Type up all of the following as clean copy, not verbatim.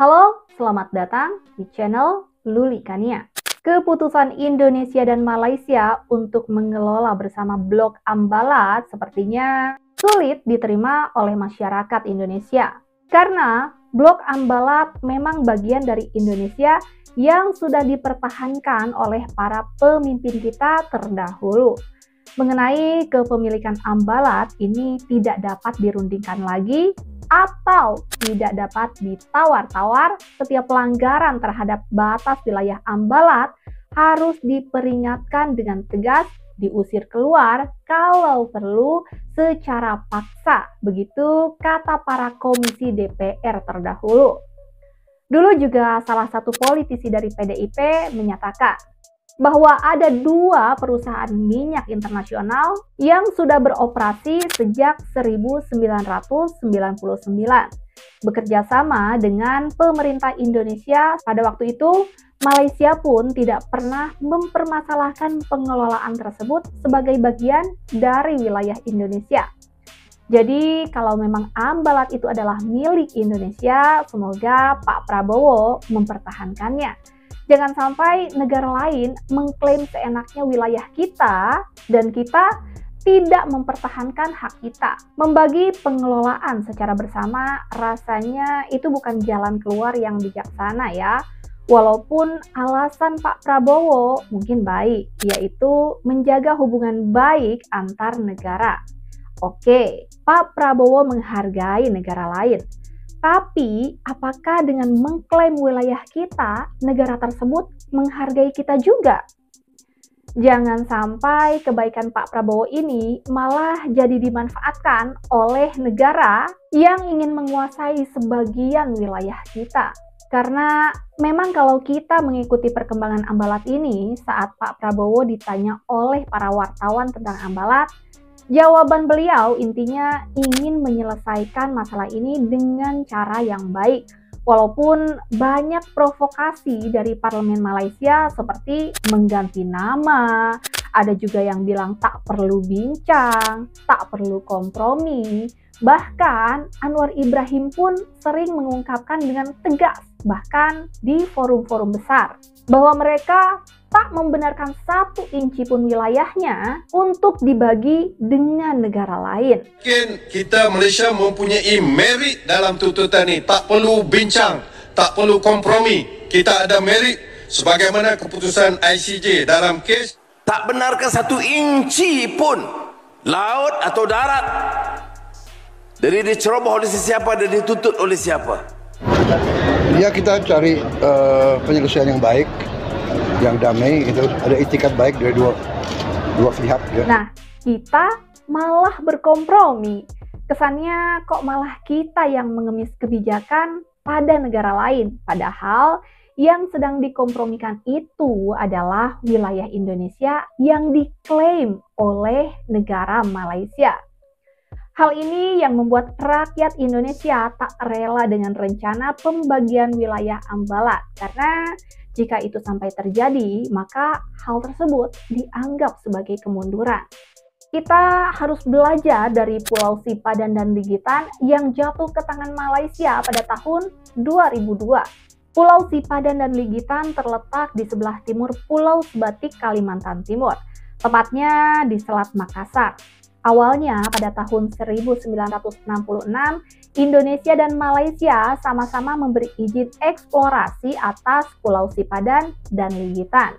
Halo, selamat datang di channel Luli Kania. Keputusan Indonesia dan Malaysia untuk mengelola bersama Blok Ambalat sepertinya sulit diterima oleh masyarakat Indonesia. Karena Blok Ambalat memang bagian dari Indonesia yang sudah dipertahankan oleh para pemimpin kita terdahulu. Mengenai kepemilikan Ambalat ini tidak dapat dirundingkan lagi atau tidak dapat ditawar-tawar. Setiap pelanggaran terhadap batas wilayah Ambalat harus diperingatkan dengan tegas, diusir keluar kalau perlu secara paksa. Begitu kata para komisi DPR terdahulu. Dulu juga salah satu politisi dari PDIP menyatakan bahwa ada 2 perusahaan minyak internasional yang sudah beroperasi sejak 1999, bekerja sama dengan pemerintah Indonesia. Pada waktu itu, Malaysia pun tidak pernah mempermasalahkan pengelolaan tersebut sebagai bagian dari wilayah Indonesia. Jadi kalau memang Ambalat itu adalah milik Indonesia, semoga Pak Prabowo mempertahankannya. Jangan sampai negara lain mengklaim seenaknya wilayah kita dan kita tidak mempertahankan hak kita. Membagi pengelolaan secara bersama rasanya itu bukan jalan keluar yang bijaksana ya. Walaupun alasan Pak Prabowo mungkin baik, yaitu menjaga hubungan baik antar negara. Oke, Pak Prabowo menghargai negara lain. Tapi, apakah dengan mengklaim wilayah kita, negara tersebut menghargai kita juga? Jangan sampai kebaikan Pak Prabowo ini malah jadi dimanfaatkan oleh negara yang ingin menguasai sebagian wilayah kita. Karena memang kalau kita mengikuti perkembangan Ambalat ini, saat Pak Prabowo ditanya oleh para wartawan tentang Ambalat, jawaban beliau intinya ingin menyelesaikan masalah ini dengan cara yang baik. Walaupun banyak provokasi dari parlemen Malaysia seperti mengganti nama, ada juga yang bilang tak perlu bincang, tak perlu kompromi. Bahkan Anwar Ibrahim pun sering mengungkapkan dengan tegas, bahkan di forum-forum besar, bahwa mereka tak membenarkan 1 inci pun wilayahnya untuk dibagi dengan negara lain. Mungkin kita Malaysia mempunyai merit dalam tuntutan ini. Tak perlu bincang, tak perlu kompromi. Kita ada merit sebagaimana keputusan ICJ dalam kes. Tak benarkan 1 inci pun laut atau darat dari diceroboh oleh siapa dan dituntut oleh siapa. Ya, kita cari penyelesaian yang baik, yang damai, itu ada itikat baik dari dua pihak ya. Nah, kita malah berkompromi. Kesannya kok malah kita yang mengemis kebijakan pada negara lain. Padahal yang sedang dikompromikan itu adalah wilayah Indonesia yang diklaim oleh negara Malaysia. Hal ini yang membuat rakyat Indonesia tak rela dengan rencana pembagian wilayah Ambalat. Karena jika itu sampai terjadi, maka hal tersebut dianggap sebagai kemunduran. Kita harus belajar dari Pulau Sipadan dan Ligitan yang jatuh ke tangan Malaysia pada tahun 2002. Pulau Sipadan dan Ligitan terletak di sebelah timur Pulau Sebatik, Kalimantan Timur, tepatnya di Selat Makassar. Awalnya pada tahun 1966, Indonesia dan Malaysia sama-sama memberi izin eksplorasi atas Pulau Sipadan dan Ligitan.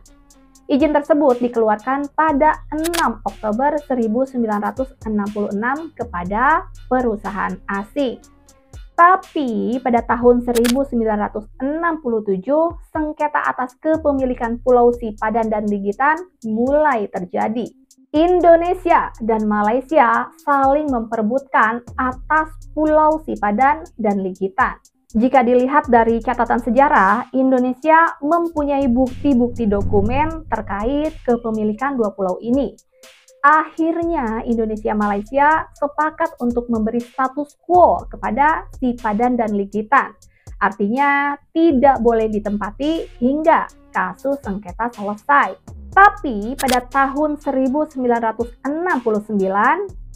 Izin tersebut dikeluarkan pada 6 Oktober 1966 kepada perusahaan asing. Tapi pada tahun 1967, sengketa atas kepemilikan Pulau Sipadan dan Ligitan mulai terjadi. Indonesia dan Malaysia saling memperebutkan atas Pulau Sipadan dan Ligitan. Jika dilihat dari catatan sejarah, Indonesia mempunyai bukti-bukti dokumen terkait kepemilikan 2 pulau ini. Akhirnya Indonesia-Malaysia sepakat untuk memberi status quo kepada Sipadan dan Ligitan. Artinya tidak boleh ditempati hingga kasus sengketa selesai. Tapi pada tahun 1969,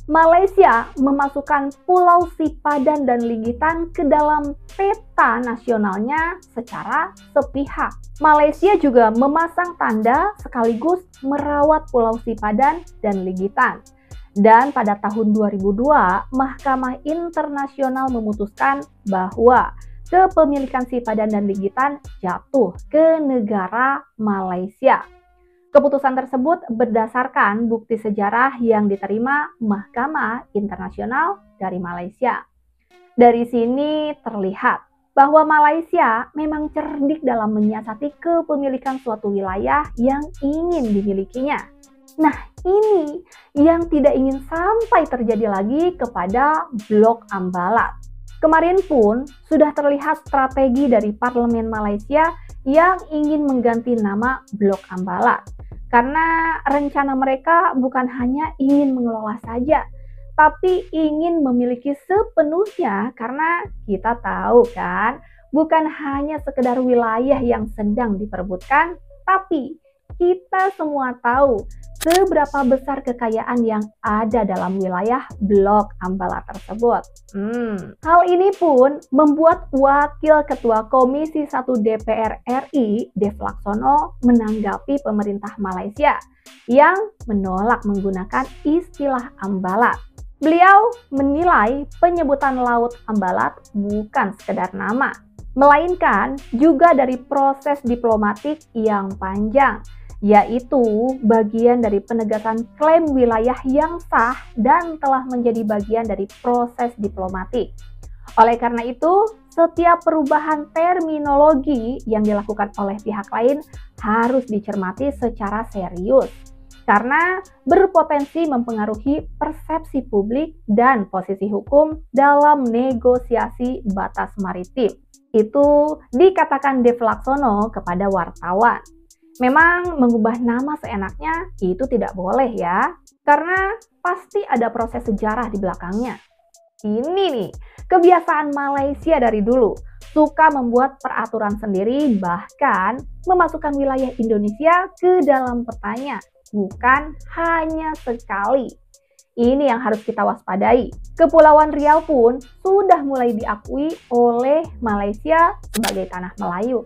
Malaysia memasukkan Pulau Sipadan dan Ligitan ke dalam peta nasionalnya secara sepihak. Malaysia juga memasang tanda sekaligus merawat Pulau Sipadan dan Ligitan. Dan pada tahun 2002, Mahkamah Internasional memutuskan bahwa kepemilikan Sipadan dan Ligitan jatuh ke negara Malaysia. Keputusan tersebut berdasarkan bukti sejarah yang diterima Mahkamah Internasional dari Malaysia. Dari sini terlihat bahwa Malaysia memang cerdik dalam menyiasati kepemilikan suatu wilayah yang ingin dimilikinya. Nah, ini yang tidak ingin sampai terjadi lagi kepada Blok Ambalat. Kemarin pun sudah terlihat strategi dari Parlemen Malaysia yang ingin mengganti nama Blok Ambalat. Karena rencana mereka bukan hanya ingin mengelola saja, tapi ingin memiliki sepenuhnya karena kita tahu kan, bukan hanya sekedar wilayah yang sedang diperebutkan, tapi kita semua tahu seberapa besar kekayaan yang ada dalam wilayah Blok Ambalat tersebut. Hal ini pun membuat Wakil Ketua Komisi 1 DPR RI, Dev Laksono, menanggapi pemerintah Malaysia yang menolak menggunakan istilah Ambalat. Beliau menilai penyebutan Laut Ambalat bukan sekedar nama, melainkan juga dari proses diplomatik yang panjang, yaitu bagian dari penegasan klaim wilayah yang sah dan telah menjadi bagian dari proses diplomatik. Oleh karena itu, setiap perubahan terminologi yang dilakukan oleh pihak lain harus dicermati secara serius, karena berpotensi mempengaruhi persepsi publik dan posisi hukum dalam negosiasi batas maritim. Itu dikatakan Dev Laksono kepada wartawan. Memang mengubah nama seenaknya itu tidak boleh ya, karena pasti ada proses sejarah di belakangnya. Ini nih, kebiasaan Malaysia dari dulu, suka membuat peraturan sendiri bahkan memasukkan wilayah Indonesia ke dalam petanya, bukan hanya sekali. Ini yang harus kita waspadai. Kepulauan Riau pun sudah mulai diakui oleh Malaysia sebagai tanah Melayu.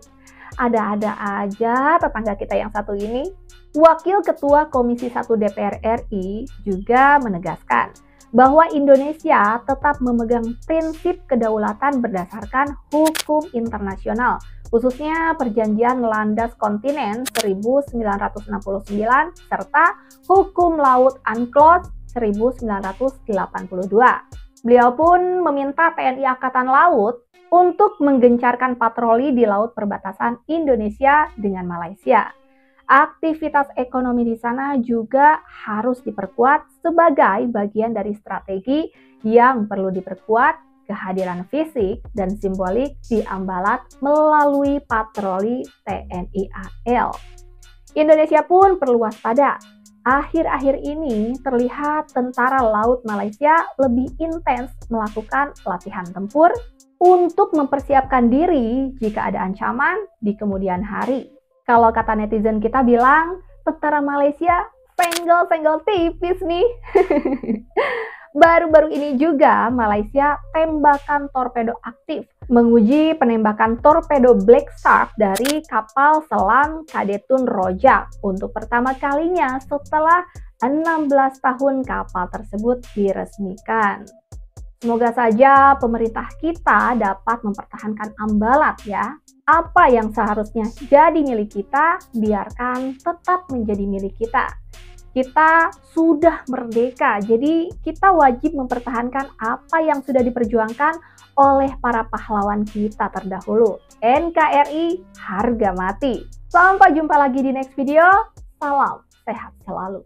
Ada-ada aja tetangga kita yang satu ini. Wakil Ketua Komisi 1 DPR RI juga menegaskan bahwa Indonesia tetap memegang prinsip kedaulatan berdasarkan hukum internasional, khususnya Perjanjian Landas Kontinen 1969 serta Hukum Laut UNCLOS 1982. Beliau pun meminta TNI Angkatan Laut untuk menggencarkan patroli di laut perbatasan Indonesia dengan Malaysia. Aktivitas ekonomi di sana juga harus diperkuat sebagai bagian dari strategi yang perlu diperkuat kehadiran fisik dan simbolik di Ambalat melalui patroli TNI AL. Indonesia pun perlu waspada. Akhir-akhir ini terlihat tentara laut Malaysia lebih intens melakukan latihan tempur untuk mempersiapkan diri jika ada ancaman di kemudian hari. Kalau kata netizen kita bilang, tentara Malaysia senggol-senggol tipis nih. Baru-baru ini juga Malaysia tembakan torpedo aktif, menguji penembakan torpedo Black Shark dari kapal selam Kadetun Rojak untuk pertama kalinya setelah 16 tahun kapal tersebut diresmikan. Semoga saja pemerintah kita dapat mempertahankan Ambalat ya. Apa yang seharusnya jadi milik kita, biarkan tetap menjadi milik kita. Kita sudah merdeka, jadi kita wajib mempertahankan apa yang sudah diperjuangkan oleh para pahlawan kita terdahulu. NKRI harga mati. Sampai jumpa lagi di next video. Salam sehat selalu.